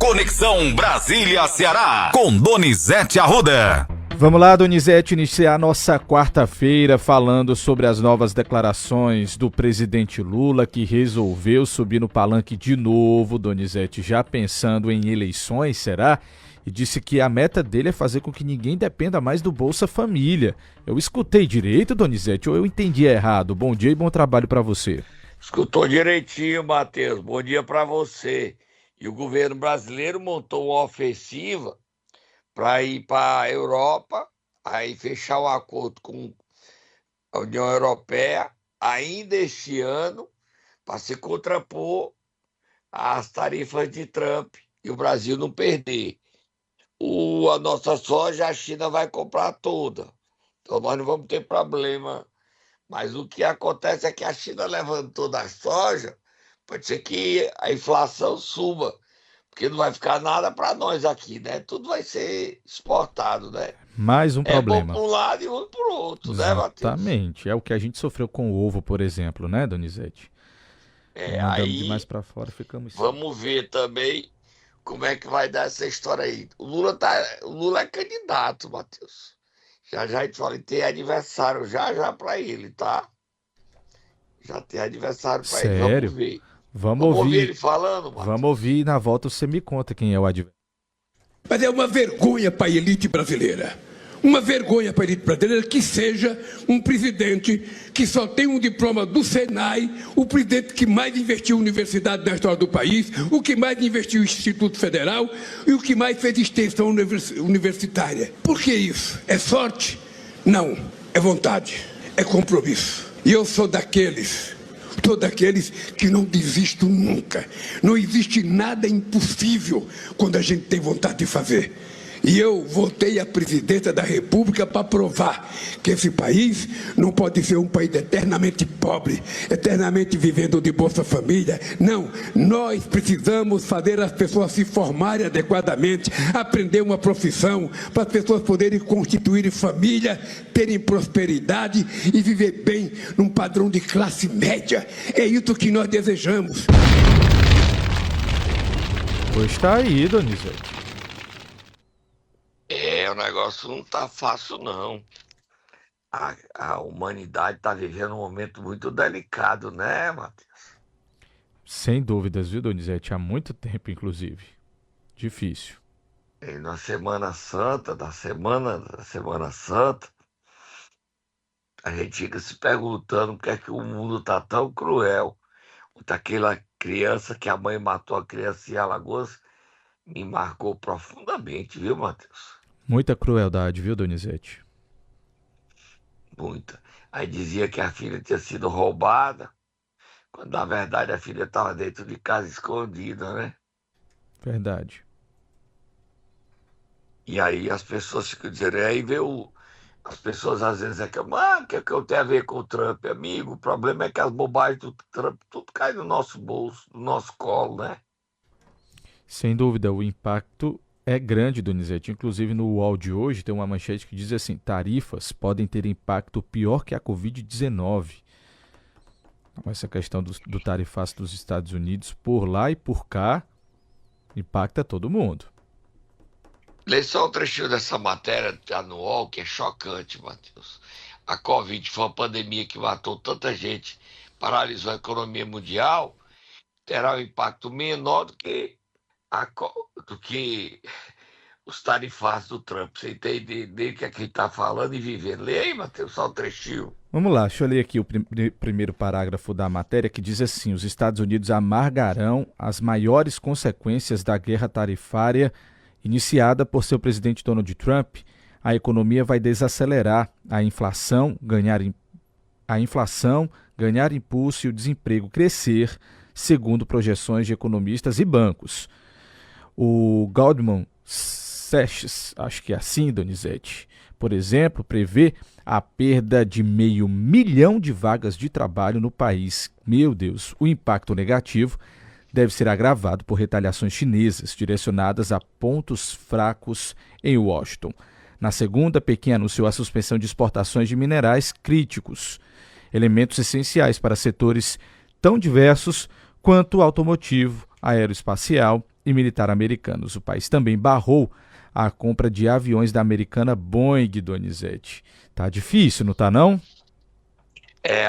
Conexão Brasília-Ceará, com Donizete Arruda. Vamos lá, Donizete, iniciar a nossa quarta-feira falando sobre as novas declarações do presidente Lula, que resolveu subir no palanque de novo, Donizete, já pensando em eleições, será? E disse que a meta dele é fazer com que ninguém dependa mais do Bolsa Família. Eu escutei direito, Donizete, ou eu entendi errado? Bom dia e bom trabalho para você. Escutou direitinho, Matheus. Bom dia para você. E o governo brasileiro montou uma ofensiva para ir para a Europa, aí fechar um acordo com a União Europeia ainda este ano para se contrapor às tarifas de Trump e o Brasil não perder. A nossa soja a China vai comprar toda, então nós não vamos ter problema. Mas o que acontece é que a China levantou da soja, pode ser que a inflação suba, porque não vai ficar nada para nós aqui, né? Tudo vai ser exportado, né? Mais um problema. É bom para um lado e outro para o outro, né, Matheus? Exatamente. É o que a gente sofreu com o ovo, por exemplo, né, Donizete? Mandamos Aí demais para fora, ficamos... Vamos ver também como é que vai dar essa história aí. O Lula é candidato, Matheus. Já a gente fala, tem aniversário já para ele, tá? Já tem aniversário para ele, Sério? vamos ver. Vamos ouvir ouvir ele falando, Matheus? Vamos ouvir e na volta você me conta quem é o adversário. Mas é uma vergonha para a elite brasileira. Uma vergonha para a elite brasileira que seja um presidente que só tem um diploma do Senai, o presidente que mais investiu em universidade na história do país, o que mais investiu em Instituto Federal e o que mais fez extensão universitária. Por que isso? É sorte? Não. É vontade. É compromisso. E eu sou daqueles que não desistem nunca. Não existe nada impossível quando a gente tem vontade de fazer. E eu voltei à presidência da República para provar que esse país não pode ser um país eternamente pobre, eternamente vivendo de Bolsa Família. Não, nós precisamos fazer as pessoas se formarem adequadamente, aprender uma profissão, para as pessoas poderem constituir família, terem prosperidade e viver bem num padrão de classe média. É isso que nós desejamos. Pois tá aí, Donizete. O negócio não tá fácil, não. A humanidade tá vivendo um momento muito delicado, né, Matheus? Sem dúvidas, viu, Donizete? Há muito tempo, inclusive. Difícil. E na Semana Santa, da Semana Santa, a gente fica se perguntando por que é que o mundo tá tão cruel. Daquela criança que a mãe matou a criança em Alagoas, me marcou profundamente, viu, Matheus? Muita crueldade, viu, Donizete? Muita. Aí dizia que a filha tinha sido roubada, quando na verdade a filha estava dentro de casa escondida, né? Verdade. E aí as pessoas ficam dizendo, aí as pessoas às vezes reclamam, o que é que eu tenho a ver com o Trump, amigo? O problema é que as bobagens do Trump, tudo cai no nosso bolso, no nosso colo, né? Sem dúvida, o impacto é grande, Donizete. Inclusive no UOL de hoje tem uma manchete que diz assim: tarifas podem ter impacto pior que a Covid-19. Essa questão do tarifaço dos Estados Unidos, por lá e por cá, impacta todo mundo. Lê só um trechinho dessa matéria no UOL, que é chocante, Matheus. A Covid foi uma pandemia que matou tanta gente, paralisou a economia mundial, terá um impacto menor do que os tarifaços do Trump. Você entende o que é que ele está falando e vivendo. Lê aí, Matheus, só um trechinho. Vamos lá, deixa eu ler aqui o primeiro parágrafo da matéria, que diz assim: os Estados Unidos amargarão as maiores consequências da guerra tarifária iniciada por seu presidente Donald Trump. A economia vai desacelerar, a inflação ganhar impulso e o desemprego crescer, segundo projeções de economistas e bancos. O Goldman Sachs, acho que é assim, Donizete, por exemplo, prevê a perda de 500 mil de vagas de trabalho no país. Meu Deus, o impacto negativo deve ser agravado por retaliações chinesas direcionadas a pontos fracos em Washington. Na segunda, Pequim anunciou a suspensão de exportações de minerais críticos, elementos essenciais para setores tão diversos quanto automotivo, aeroespacial e militar americanos. O país também barrou a compra de aviões da americana Boeing, Donizete. Tá difícil, não tá não?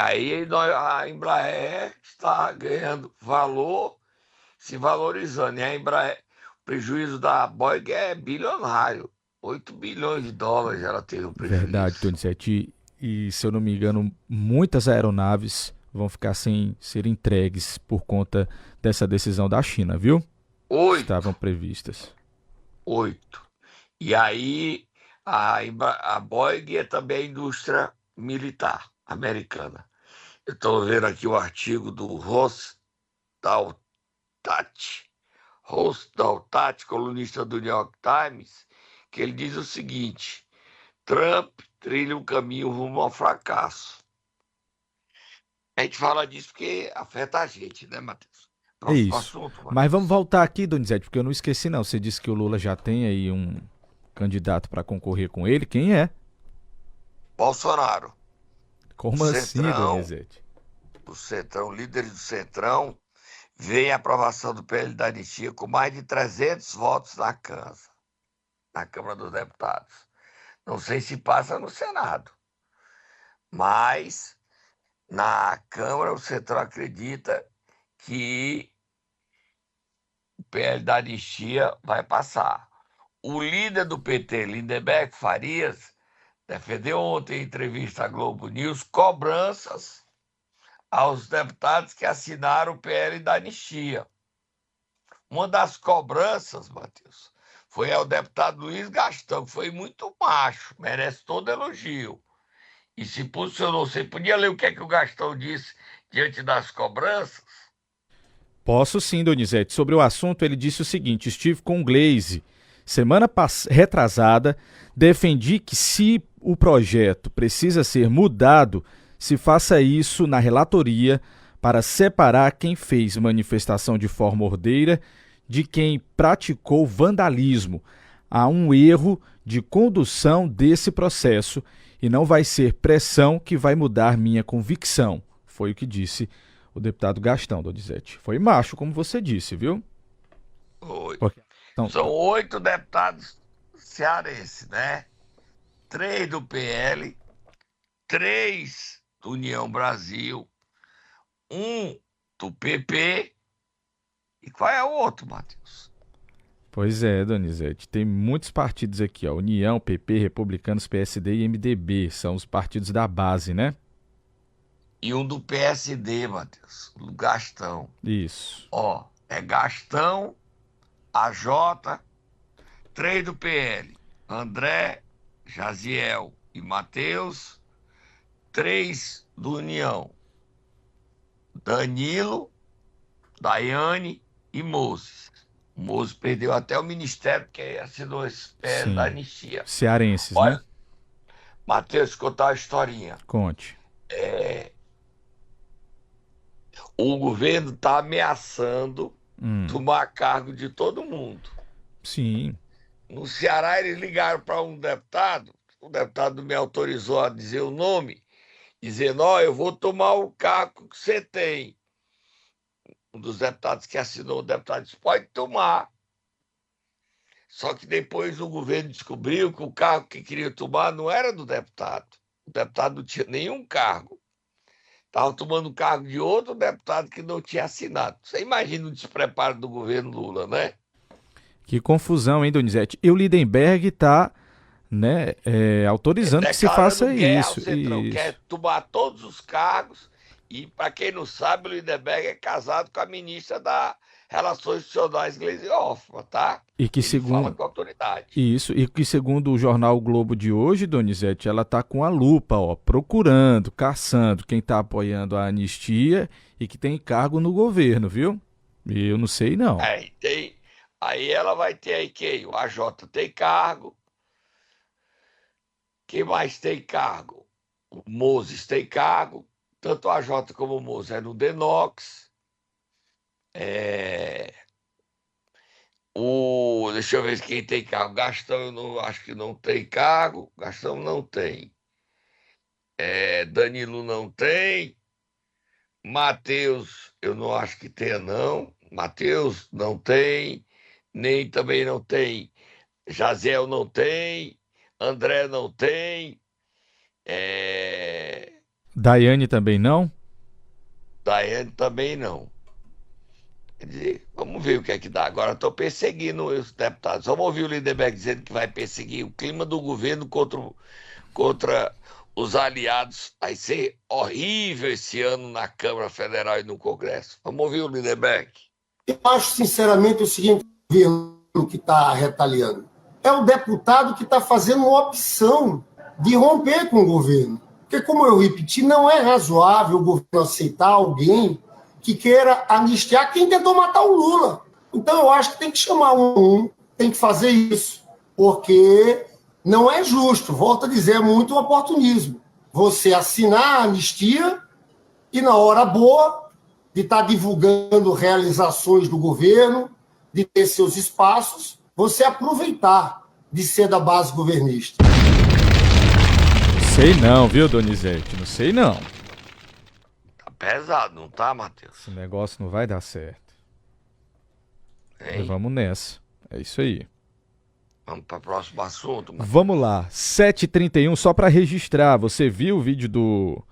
Aí a Embraer está ganhando valor, se valorizando. E a Embraer, o prejuízo da Boeing é bilionário. 8 bilhões de dólares ela teve o Verdade, prejuízo. Donizete. E se eu não me engano, muitas aeronaves vão ficar sem ser entregues por conta dessa decisão da China, viu? Oito, Estavam previstas. 8. E aí a Boeing é também a indústria militar americana. Eu estou vendo aqui o artigo do Ross Daltat, colunista do New York Times, que ele diz o seguinte: Trump trilha um caminho rumo ao fracasso. A gente fala disso porque afeta a gente, né, Matheus? É Próximo isso. assunto, Mas Matheus. vamos voltar aqui, Donizete, porque eu não esqueci não. Você disse que o Lula já tem aí um candidato para concorrer com ele. Quem é? Bolsonaro, Como assim, Centrão, Donizete? líderes do Centrão, vem a aprovação do PL da anistia com mais de 300 votos na Câmara dos Deputados. Não sei se passa no Senado, mas na Câmara o Centrão acredita que o PL da anistia vai passar. O líder do PT, Lindenberg Farias, defendeu ontem em entrevista à Globo News cobranças aos deputados que assinaram o PL da anistia. Uma das cobranças, Matheus, foi ao deputado Luiz Gastão, que foi muito macho, merece todo elogio. E se posicionou, você podia ler o que é que o Gastão disse diante das cobranças? Posso sim, Donizete. Sobre o assunto, ele disse o seguinte: estive com o Glaze. Semana retrasada, defendi que se o projeto precisa ser mudado, se faça isso na relatoria para separar quem fez manifestação de forma ordeira de quem praticou vandalismo. Há um erro de condução desse processo e não vai ser pressão que vai mudar minha convicção. Foi o que disse o deputado Gastão, Donizete. Foi macho, como você disse, viu? Oi. Porque- Então, São 8 deputados cearenses, né? 3 do PL, 3 do União Brasil, 1 do PP. E qual é o outro, Matheus? pois é, Donizete. Tem muitos partidos aqui, ó. União, PP, Republicanos, PSD e MDB. São os partidos da base, né? E um do PSD, Matheus, do Gastão. Isso. Ó, é Gastão, AJ, 3 do PL, André, Jaziel e Matheus, 3 do União, Danilo, Daiane e Moses. O Moses perdeu até o ministério, porque assinou esse PL da Sim. anistia. Cearenses, Olha, né? Matheus, contar uma historinha. Conte. O governo está ameaçando Hum, tomar cargo de todo mundo. sim. No Ceará, eles ligaram para um deputado, o deputado me autorizou a dizer o nome, dizendo: ó, eu vou tomar o cargo que você tem. Um dos deputados que assinou, o deputado disse: pode tomar. Só que depois o governo descobriu que o cargo que queria tomar não era do deputado. O deputado não tinha nenhum cargo. Estava tomando o cargo de outro deputado que não tinha assinado. Você imagina o despreparo do governo Lula, né? Que confusão, hein, Donizete? E o Lindenberg está, né, autorizando que se faça Declarando guerra ao isso. Centrão, Isso. quer tomar todos os cargos. E, para quem não sabe, o Lindenberg é casado com a ministra das Relações Institucionais, Gleisi Hoffmann, tá? E que Ele fala segundo com autoridade. isso, e que segundo o jornal o Globo de hoje, Donizete, ela tá com a lupa, ó, procurando, caçando quem tá apoiando a anistia e que tem cargo no governo, viu? Eu não sei não. Aí ela vai ter aí quem? O AJ tem cargo. Quem mais tem cargo? O Moses tem cargo. Tanto o AJ como o Moses é no Denox. Deixa eu ver quem tem cargo. Gastão, eu não, acho que não tem cargo. Gastão não tem. Danilo não tem. Matheus, eu não acho que tenha, não. Matheus não tem. nem também não tem, Jaziel não tem, André não tem, Daiane também não? Daiane também não. Quer dizer, vamos ver o que é que dá. Agora estou perseguindo os deputados. Vamos ouvir o Lindenberg dizendo que vai perseguir o clima do governo contra os aliados. Vai ser horrível esse ano na Câmara Federal e no Congresso. Vamos ouvir o Lindenberg. Eu acho, sinceramente, o seguinte: o governo que está retaliando é o deputado que está fazendo uma opção de romper com o governo. Porque, como eu repeti, não é razoável o governo aceitar alguém que queira anistiar quem tentou matar o Lula. Então, eu acho que tem que chamar tem que fazer isso, porque não é justo, volto a dizer, é muito oportunismo. Você assinar a anistia e, na hora boa, de estar divulgando realizações do governo, de ter seus espaços, você aproveitar de ser da base governista. Sei não, viu, Donizete? Não sei não. Tá pesado, não tá, Matheus? Esse negócio não vai dar certo. Hein? Mas vamos nessa. É isso aí. Vamos para o próximo assunto, Matheus. Vamos lá. 7h31, só para registrar. Você viu o vídeo do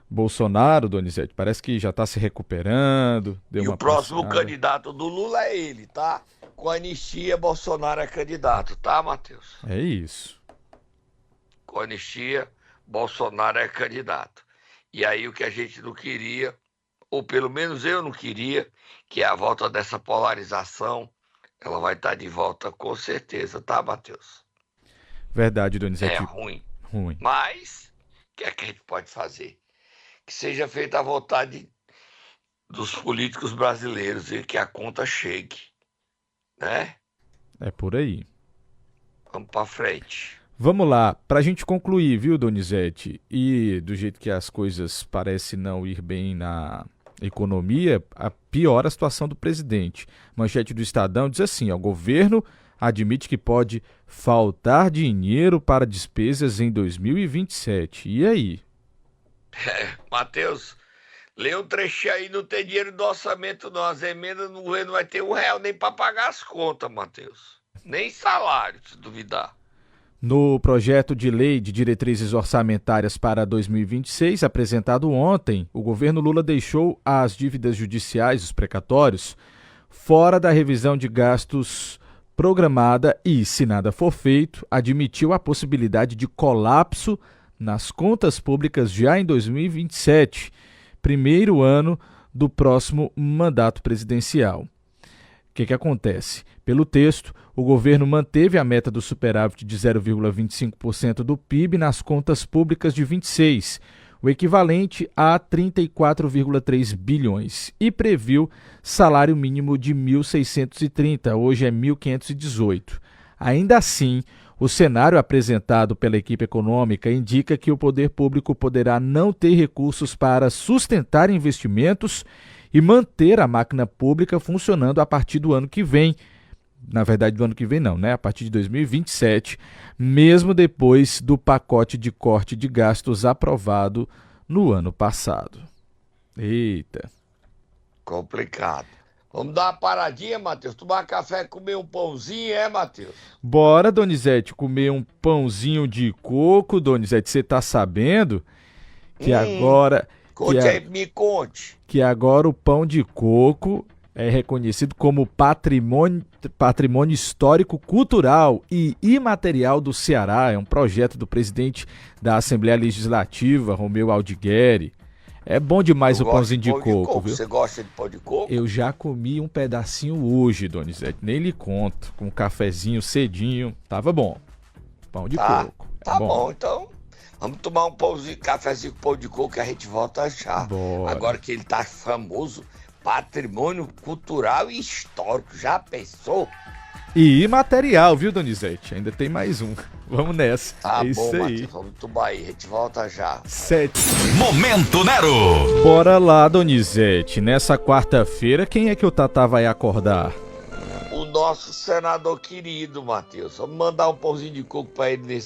Bolsonaro, Donizete? Parece que já tá se recuperando. Deu E uma o próximo passeada. candidato do Lula é ele, tá? Com anistia, Bolsonaro é candidato, tá, Matheus? É isso. Com anistia, Bolsonaro é candidato. E aí o que a gente não queria, ou pelo menos eu não queria, que é a volta dessa polarização, ela vai estar de volta com certeza, tá, Matheus? Verdade, Donizete. É ruim. Ruim. Mas, o que é que a gente pode fazer? Que seja feita a vontade dos políticos brasileiros e que a conta chegue, né? É por aí. Vamos para frente. Vamos lá, para a gente concluir, viu, Donizete? E do jeito que as coisas parecem não ir bem na economia, piora a situação do presidente. Manchete do Estadão diz assim: o governo admite que pode faltar dinheiro para despesas em 2027. E aí? Matheus, lê um trechinho aí, não tem dinheiro do orçamento não. As emendas no governo não vai ter R$1 nem para pagar as contas, Matheus. Nem salário, se duvidar. No projeto de lei de diretrizes orçamentárias para 2026, apresentado ontem, o governo Lula deixou as dívidas judiciais, os precatórios, fora da revisão de gastos programada e, se nada for feito, admitiu a possibilidade de colapso nas contas públicas já em 2027, primeiro ano do próximo mandato presidencial. O que acontece? Pelo texto, o governo manteve a meta do superávit de 0,25% do PIB nas contas públicas de 26, o equivalente a 34,3 bilhões, e previu salário mínimo de 1.630, hoje é 1.518. Ainda assim, o cenário apresentado pela equipe econômica indica que o poder público poderá não ter recursos para sustentar investimentos e manter a máquina pública funcionando a partir do ano que vem. Na verdade, do ano que vem não, né? A partir de 2027, mesmo depois do pacote de corte de gastos aprovado no ano passado. Eita. Complicado. Vamos dar uma paradinha, Matheus? Tomar café, comer um pãozinho, Matheus? Bora, Donizete, comer um pãozinho de coco, Donizete. Você tá sabendo que agora... Conte aí, me conte. Que agora o pão de coco é reconhecido como patrimônio histórico, cultural e imaterial do Ceará. É um projeto do presidente da Assembleia Legislativa, Romeu Aldigueri. É bom demais o pãozinho de coco, viu? Você gosta de pão de coco? Eu já comi um pedacinho hoje, Donizete. Nem lhe conto. Com um cafezinho cedinho. Tava bom. Pão de coco. Tá bom, então... Vamos tomar um pãozinho, cafezinho com pão de coco que a gente volta já. Bora. Agora que ele tá famoso, patrimônio cultural e histórico. Já pensou? E imaterial, viu, Donizete? Ainda tem mais um. Vamos nessa. Tá é bom, isso aí. Matheus, vamos tomar aí. A gente volta já. 7. Momento Nero. Bora lá, Donizete. Nessa quarta-feira, quem é que o Tatá vai acordar? O nosso senador querido, Matheus. Vamos mandar um pãozinho de coco pra ele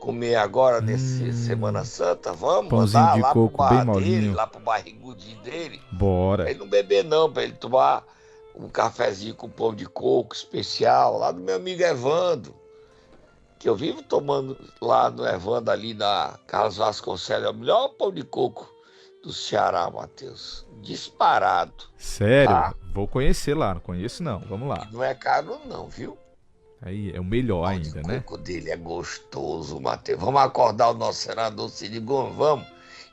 comer agora, nesse Semana Santa. Vamos pãozinho mandar de lá coco pro bar bem dele, molinho. lá pro barrigudinho dele. Bora. Pra ele não beber não, pra ele tomar um cafezinho com pão de coco especial, lá do meu amigo Evandro, que eu vivo tomando lá no Evandro, ali na Carlos Vasconcelos. É o melhor pão de coco do Ceará, Matheus. Disparado. Sério? Tá? Vou conhecer lá, não conheço não. Vamos lá. Não é caro não, viu? Aí é o melhor ainda, O né? coco dele é gostoso, Matheus. Vamos acordar o nosso senador Cid Gomes, vamos?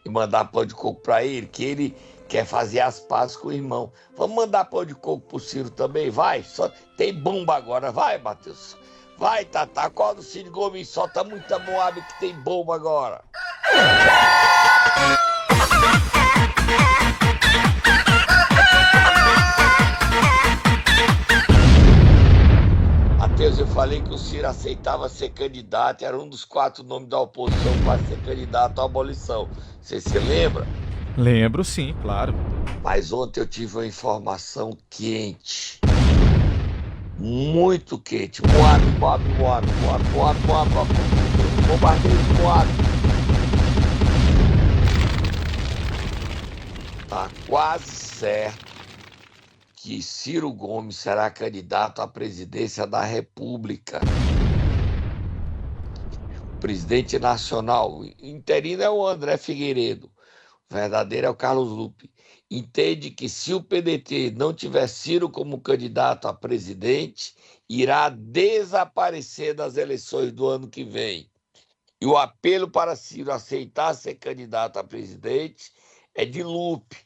E mandar pão de coco pra ele, que ele quer fazer as pazes com o irmão. Vamos mandar pão de coco pro Ciro também, vai? Só tem bomba agora, vai, Matheus. Vai, Tata, acorda o Cid Gomes, solta muita moab que tem bomba agora. Matheus, eu falei que o Ciro aceitava ser candidato, era um dos 4 nomes da oposição para ser candidato à abolição. Você se lembra? Lembro sim, claro. Mas ontem eu tive uma informação quente. Muito quente. Moab. Bombardeio de Moab. Tá quase certo que Ciro Gomes será candidato à presidência da República. O presidente nacional, interino é o André Figueiredo, o verdadeiro é o Carlos Lupe. Entende que se o PDT não tiver Ciro como candidato a presidente, irá desaparecer das eleições do ano que vem. E o apelo para Ciro aceitar ser candidato a presidente é de Lupe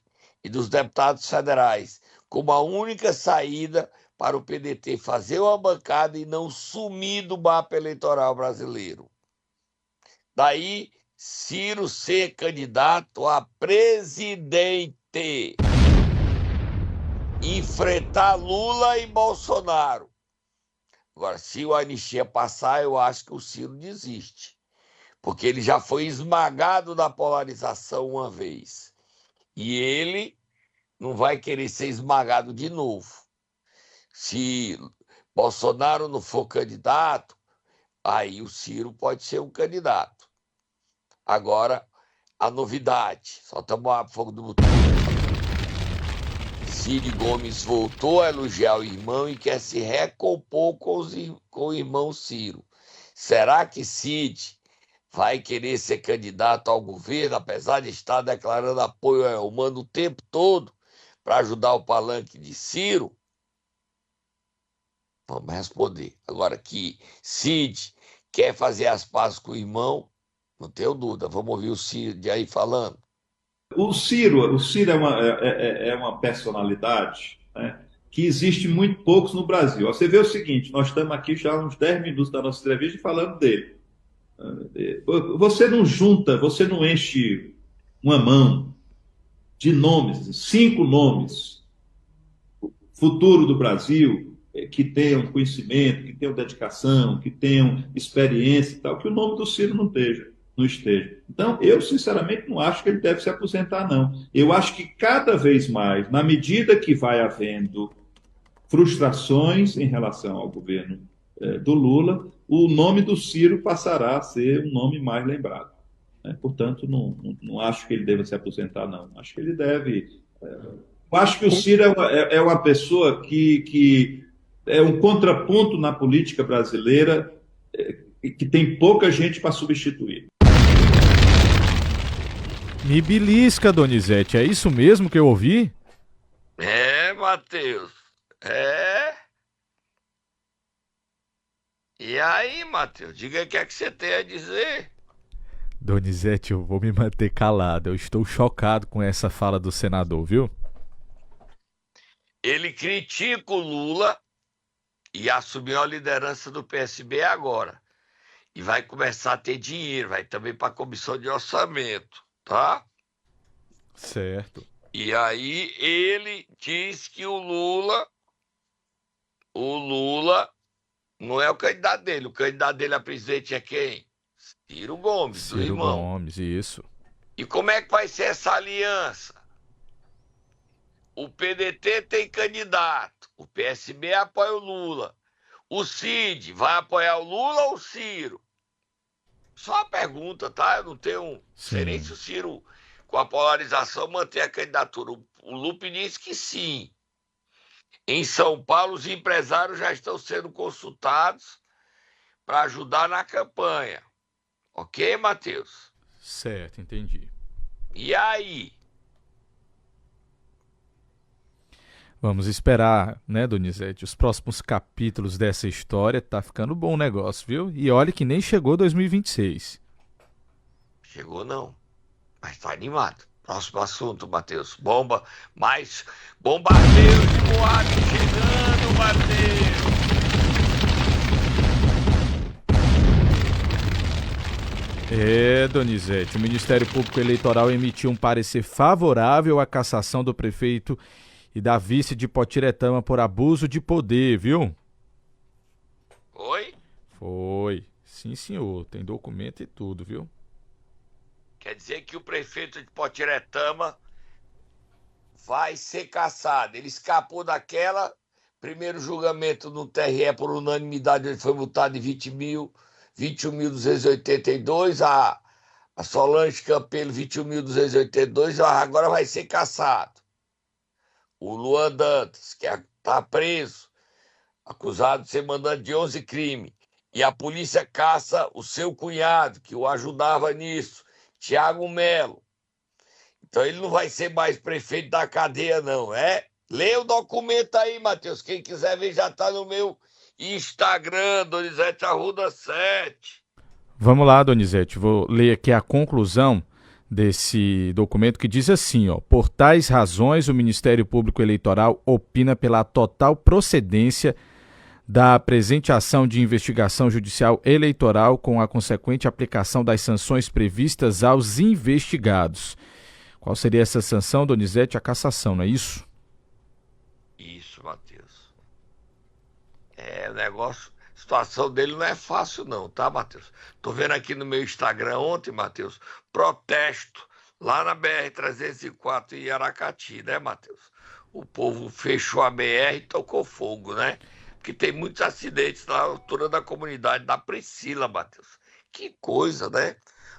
e dos deputados federais, como a única saída para o PDT fazer uma bancada e não sumir do mapa eleitoral brasileiro. Daí, Ciro ser candidato a presidente, enfrentar Lula e Bolsonaro. Agora, se o anistia passar, eu acho que o Ciro desiste, porque ele já foi esmagado na polarização uma vez. E ele não vai querer ser esmagado de novo. Se Bolsonaro não for candidato, aí o Ciro pode ser um candidato. Agora, a novidade, soltamos a fogo do botão. Ciro Gomes voltou a elogiar o irmão e quer se recompor com o irmão Ciro. Será que Cid vai querer ser candidato ao governo, apesar de estar declarando apoio ao Elmano o tempo todo, para ajudar o palanque de Ciro? Vamos responder. Agora que Cid quer fazer as pazes com o irmão, não tenho dúvida. Vamos ouvir o Cid aí falando. O Ciro é uma personalidade, né, que existe muito poucos no Brasil. Você vê o seguinte, nós estamos aqui já há uns 10 minutos da nossa entrevista falando dele. Você não junta, você não enche uma mão de nomes, 5 nomes, futuro do Brasil, que tenham conhecimento, que tenham dedicação, que tenham experiência e tal, que o nome do Ciro não esteja. Então, eu sinceramente não acho que ele deve se aposentar, não. Eu acho que cada vez mais, na medida que vai havendo frustrações em relação ao governo do Lula, o nome do Ciro passará a ser um nome mais lembrado. Portanto, não acho que ele deva se aposentar, não. Acho que ele deve... Eu acho que o Ciro é uma pessoa que é um contraponto na política brasileira, que tem pouca gente para substituir. Me belisca, Donizete, é isso mesmo que eu ouvi? É, Matheus. É. E aí, Matheus, diga o que é que você tem a dizer. Donizete, eu vou me manter calado. Eu estou chocado com essa fala do senador, viu? Ele critica o Lula e assumiu a liderança do PSB agora. E vai começar a ter dinheiro, vai também para a comissão de orçamento, tá? Certo. E aí ele diz que o Lula não é o candidato dele a presidente é quem? Ciro Gomes, do Ciro irmão. Gomes, isso. E como é que vai ser essa aliança? O PDT tem candidato, o PSB apoia o Lula. O Cid vai apoiar o Lula ou o Ciro? Só uma pergunta, tá? Eu não tenho... Sei nem se o Ciro, com a polarização, mantém a candidatura. O Lupe disse que sim. Em São Paulo, os empresários já estão sendo consultados para ajudar na campanha. Ok, Matheus? Certo, entendi. E aí? Vamos esperar, né, Donizete, os próximos capítulos dessa história. Tá ficando bom o negócio, viu? E olha que nem chegou 2026. Chegou não, mas tá animado. Próximo assunto, Matheus. Bomba, mais bombardeio de Moab chegando, Matheus. Donizete, o Ministério Público Eleitoral emitiu um parecer favorável à cassação do prefeito e da vice de Potiretama por abuso de poder, viu? Oi? Foi. Sim, senhor. Tem documento e tudo, viu? Quer dizer que o prefeito de Potiretama vai ser cassado. Ele escapou daquela primeiro julgamento no TRE por unanimidade, ele foi multado em 21.282, a Solange Campelo 21.282, agora vai ser cassado. O Luan Dantas, que está preso, acusado de ser mandante de 11 crimes, e a polícia caça o seu cunhado, que o ajudava nisso, Tiago Melo. Então ele não vai ser mais prefeito da cadeia, não, é? Lê o documento aí, Matheus. Quem quiser ver já está no meu Instagram, Donizete Arruda 7. Vamos lá, Donizete. Vou ler aqui a conclusão desse documento que diz assim, ó: por tais razões, o Ministério Público Eleitoral opina pela total procedência da presente ação de investigação judicial eleitoral com a consequente aplicação das sanções previstas aos investigados. Qual seria essa sanção, Donizete? A cassação, não é isso? Isso, Matheus. O negócio, a situação dele não é fácil não, tá, Matheus? Tô vendo aqui no meu Instagram ontem, Matheus, protesto lá na BR-304 em Aracati, né, Matheus? O povo fechou a BR e tocou fogo, né? Porque tem muitos acidentes na altura da comunidade da Priscila, Matheus. Que coisa, né?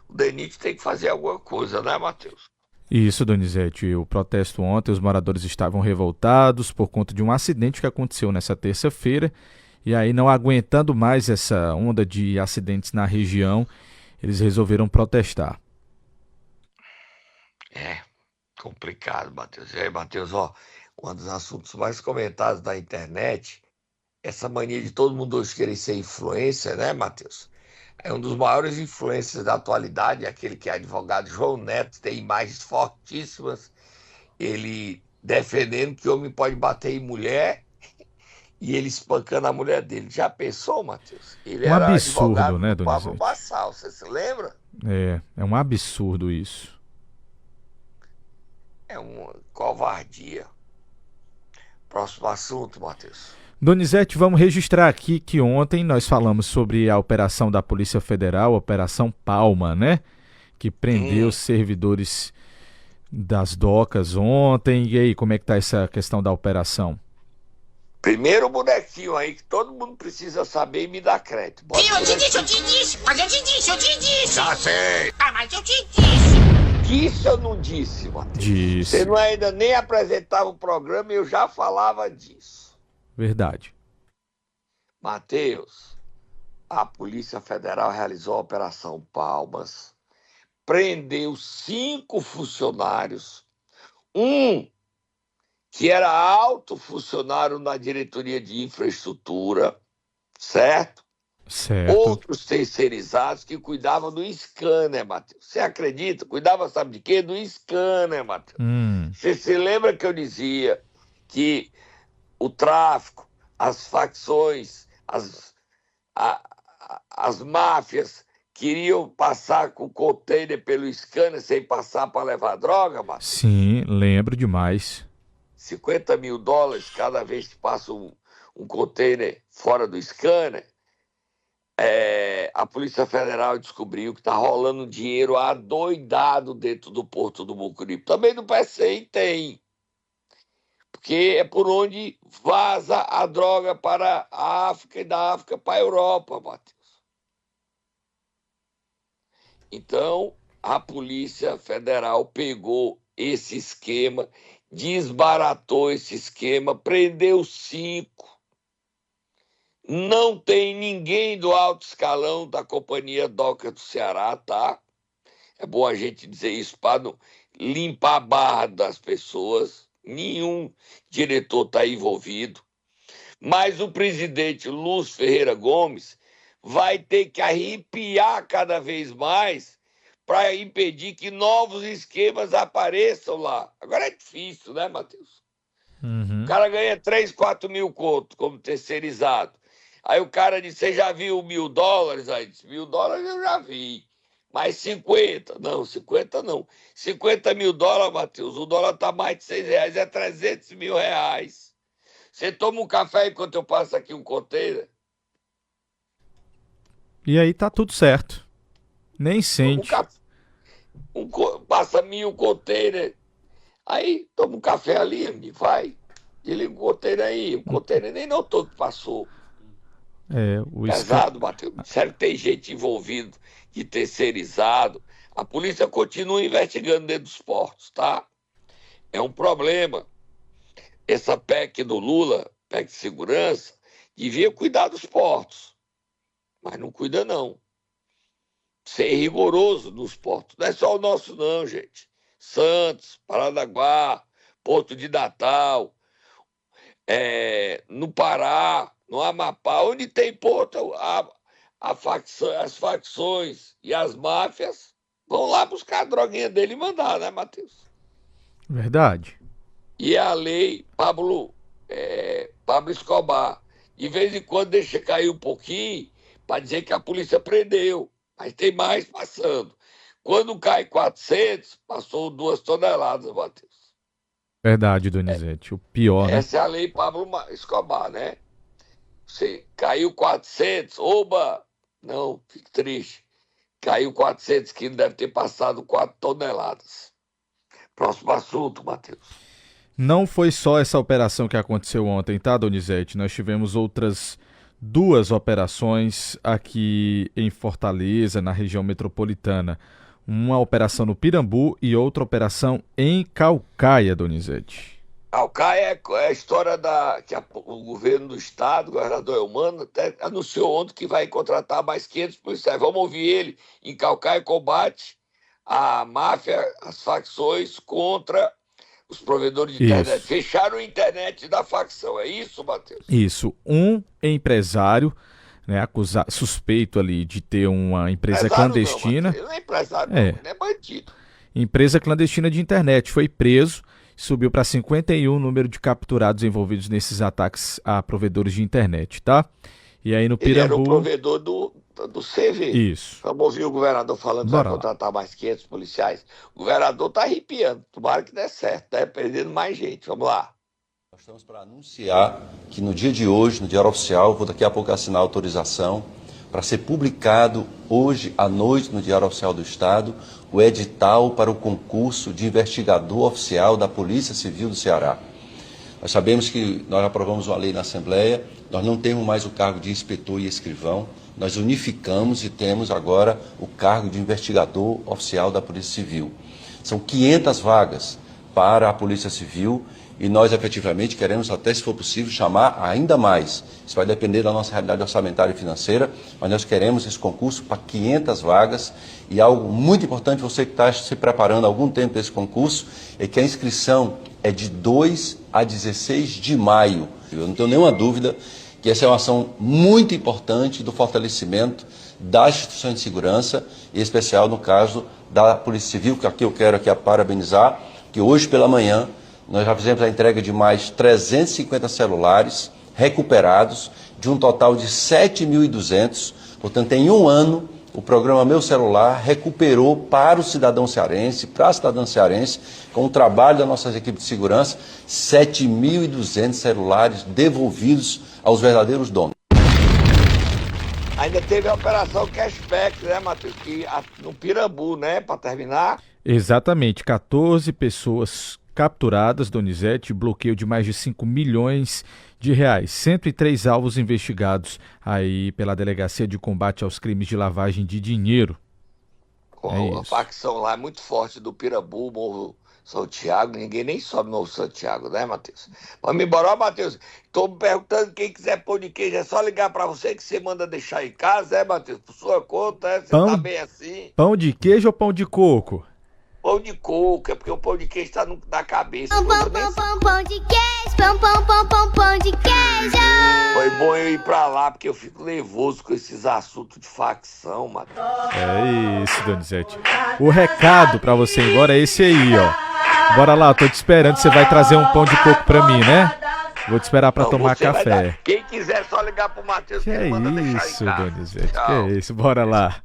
O DENIT tem que fazer alguma coisa, né, Matheus? Isso, Donizete. O protesto ontem, os moradores estavam revoltados por conta de um acidente que aconteceu nessa terça-feira. E aí, não aguentando mais essa onda de acidentes na região, eles resolveram protestar. Complicado, Matheus. E aí, Matheus, ó, um dos assuntos mais comentados da internet, essa mania de todo mundo hoje querer ser influencer, né, Matheus? É um dos maiores influencers da atualidade, aquele que é advogado João Neto, tem imagens fortíssimas, ele defendendo que homem pode bater em mulher e ele espancando a mulher dele. Já pensou, Matheus? Ele Um era absurdo, advogado né, do Pablo Donizete? Bassal, você se lembra? É um absurdo isso. É uma covardia. Próximo assunto, Matheus. Donizete, vamos registrar aqui que ontem nós falamos sobre a operação da Polícia Federal, a Operação Palma, né? Que prendeu os servidores das docas ontem. E aí, como é que tá essa questão da operação? Primeiro bonequinho aí que todo mundo precisa saber e me dá crédito. Bota Eu te disse, mas eu te disse. Já sei. Ah, mas eu te disse. Disse ou não disse, Matheus? Disse. Você não ainda nem apresentava o programa e eu já falava disso. Verdade. Matheus, a Polícia Federal realizou a Operação Palmas, prendeu 5 funcionários, um que era alto funcionário na diretoria de infraestrutura, certo? Certo. Outros terceirizados que cuidavam do scanner, Matheus. Você acredita? Cuidava, sabe de quê? Do scanner, Matheus. Você se lembra que eu dizia que o tráfico, as facções, as máfias queriam passar com o container pelo scanner sem passar para levar droga, Matheus? Sim, lembro demais. $50 mil cada vez que passa um container fora do scanner. A Polícia Federal descobriu que está rolando dinheiro adoidado dentro do Porto do Mucuripe. Também no PCI tem. Porque é por onde vaza a droga para a África e da África para a Europa, Matheus. Então, a Polícia Federal pegou esse esquema desbaratou esse esquema, prendeu 5. Não tem ninguém do alto escalão da Companhia Doca do Ceará, tá? É bom a gente dizer isso para não limpar a barra das pessoas. Nenhum diretor está envolvido. Mas o presidente Lúcio Ferreira Gomes vai ter que arrepiar cada vez mais para impedir que novos esquemas apareçam lá. Agora é difícil, né, Matheus? O cara ganha 3, 4 mil conto como terceirizado. Aí o cara diz, você já viu $1.000? Aí diz, $1.000 eu já vi. Mas 50? Não, 50 não. $50 mil, Matheus, o dólar tá mais de R$6, é R$300 mil. Você toma um café enquanto eu passo aqui um container? E aí tá tudo certo. Nem sente. Passa 1.000 container. Aí toma um café ali, amigo, vai. Desliga o container aí. O container nem notou que passou. Pesado, Matheus. Sério que tem gente envolvida de terceirizado. A polícia continua investigando dentro dos portos, tá? É um problema. Essa PEC do Lula, PEC de segurança, devia cuidar dos portos. Mas não cuida, não. Ser rigoroso nos portos. Não é só o nosso, não, gente. Santos, Paranaguá, Porto de Natal, no Pará, no Amapá, onde tem porto, as facções e as máfias vão lá buscar a droguinha dele e mandar, né, Matheus? Verdade. E a lei Pablo Escobar, de vez em quando deixa cair um pouquinho para dizer que a polícia prendeu, mas tem mais passando. Quando cai 400, passou 2 toneladas, Matheus. Verdade, Donizete. O pior, né? Essa é a lei Pablo Escobar, né? Você caiu 400, oba! Não, fique triste. Caiu 400 quilos, deve ter passado 4 toneladas. Próximo assunto, Matheus. Não foi só essa operação que aconteceu ontem, tá, Donizete? Nós tivemos outras 2 operações aqui em Fortaleza, na região metropolitana. Uma operação no Pirambu e outra operação em Caucaia, Donizete. Caucaia é a história que o governo do estado, o governador Eumano, até anunciou ontem que vai contratar mais 500 policiais. Vamos ouvir ele. Em Caucaia combate a máfia, as facções contra os provedores de internet. Fecharam a internet da facção. É isso, Matheus? Isso. Um empresário, né, suspeito ali de ter uma empresa clandestina. Não é empresário, não, ele é bandido. Empresa clandestina de internet. Foi preso, subiu para 51 o número de capturados envolvidos nesses ataques a provedores de internet, tá? E aí no Pirambu... Ele era o provedor do CV. Isso. Vamos ouvir o governador falando que vai contratar mais 500 policiais. O governador tá arrepiando. Tomara que dê certo, tá perdendo mais gente. Vamos lá. Nós estamos para anunciar que no dia de hoje, no Diário Oficial, vou daqui a pouco assinar a autorização para ser publicado hoje à noite no Diário Oficial do Estado o edital para o concurso de investigador oficial da Polícia Civil do Ceará. Nós sabemos que nós aprovamos uma lei na Assembleia, nós não temos mais o cargo de inspetor e escrivão, nós unificamos e temos agora o cargo de investigador oficial da Polícia Civil. São 500 vagas para a Polícia Civil e nós efetivamente queremos, até se for possível, chamar ainda mais. Isso vai depender da nossa realidade orçamentária e financeira, mas nós queremos esse concurso para 500 vagas e algo muito importante, você que está se preparando há algum tempo para esse concurso, é que a inscrição é de 2 a 16 de maio. Eu não tenho nenhuma dúvida que essa é uma ação muito importante do fortalecimento das instituições de segurança, em especial no caso da Polícia Civil, que aqui eu quero parabenizar, que hoje pela manhã nós já fizemos a entrega de mais 350 celulares recuperados, de um total de 7.200. Portanto, em um ano, o programa Meu Celular recuperou para o cidadão cearense, para a cidadã cearense, com o trabalho das nossas equipes de segurança, 7.200 celulares devolvidos aos verdadeiros donos. Ainda teve a operação Cashback, né, Matheus? No Pirambu, né, para terminar? Exatamente, 14 pessoas capturadas, Donizete, bloqueio de mais de 5 milhões de reais. 103 alvos investigados aí pela Delegacia de Combate aos Crimes de Lavagem de Dinheiro. A facção lá é muito forte do Pirambu, Morro São Tiago, ninguém nem sobe no Santiago, né, Matheus? Vamos embora. Ó, Matheus, tô me perguntando, quem quiser pão de queijo, é só ligar pra você que você manda deixar em casa, Matheus? Por sua conta, Você tá bem assim? Pão de queijo ou pão de coco? Pão de coco, é porque o pão de queijo tá na cabeça. Pão de queijo, pão de queijo. Foi bom eu ir pra lá, porque eu fico nervoso com esses assuntos de facção, Matheus. É isso, Donizete. O recado pra você ir embora é esse aí, ó. Bora lá, tô te esperando, você vai trazer um pão de coco pra mim, né? Vou te esperar pra tomar café. Quem quiser, só ligar pro Matheus Que ele é manda deixar em isso, casa. Donizete, que Tchau. é isso, bora lá.